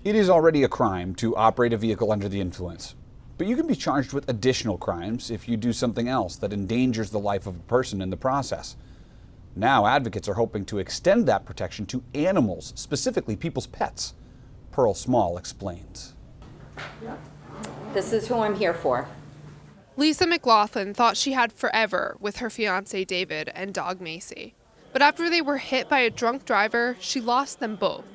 It is already a crime to operate a vehicle under the influence, but you can be charged with additional crimes if you do something else that endangers the life of a person in the process. Now advocates are hoping to extend that protection to animals, specifically people's pets. Pearl Small explains. This is who I'm here for. Lisa McLaughlin thought she had forever with her fiancé David and dog Macy. But after they were hit by a drunk driver, she lost them both.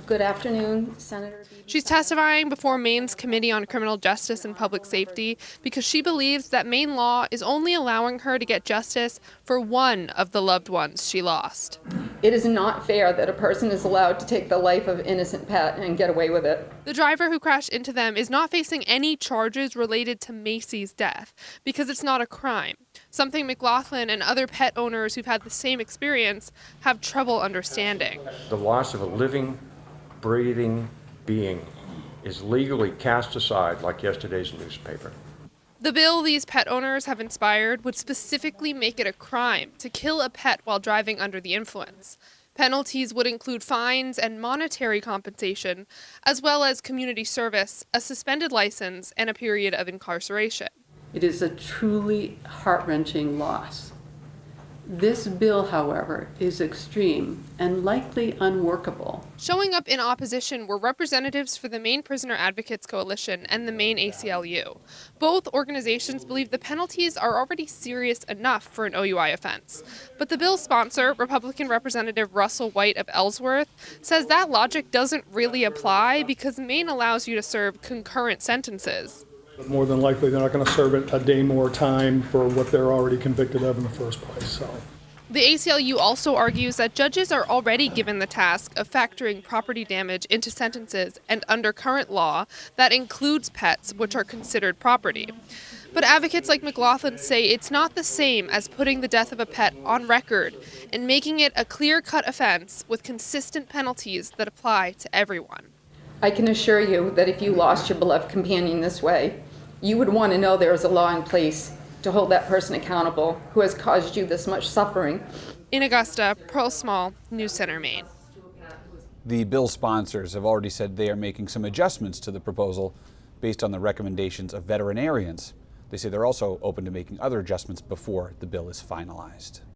Good afternoon, Senator. She's testifying before Maine's Committee on Criminal Justice and Public Safety because she believes that Maine law is only allowing her to get justice for one of the loved ones she lost. It is not fair that a person is allowed to take the life of an innocent pet and get away with it. The driver who crashed into them is not facing any charges related to Macy's death because it's not a crime, something McLaughlin and other pet owners who've had the same experience have trouble understanding. The loss of a living, breathing being is legally cast aside like yesterday's newspaper. The bill these pet owners have inspired would specifically make it a crime to kill a pet while driving under the influence. Penalties would include fines and monetary compensation, as well as community service, a suspended license, and a period of incarceration. It is a truly heart-wrenching loss. This bill, however, is extreme and likely unworkable. Showing up in opposition were representatives for the Maine Prisoner Advocates Coalition and the Maine ACLU. Both organizations believe the penalties are already serious enough for an OUI offense. But the bill's sponsor, Republican Representative Russell White of Ellsworth, says that logic doesn't really apply because Maine allows you to serve concurrent sentences. More than likely, they're not going to serve it a day more time for what they're already convicted of in the first place. So, the ACLU also argues that judges are already given the task of factoring property damage into sentences, and under current law, that includes pets, which are considered property. But advocates like McLaughlin say it's not the same as putting the death of a pet on record and making it a clear-cut offense with consistent penalties that apply to everyone. I can assure you that if you lost your beloved companion this way, you would want to know there is a law in place to hold that person accountable who has caused you this much suffering. In Augusta, Pearl Small, News Center, Maine. The bill sponsors have already said they are making some adjustments to the proposal based on the recommendations of veterinarians. They say they're also open to making other adjustments before the bill is finalized.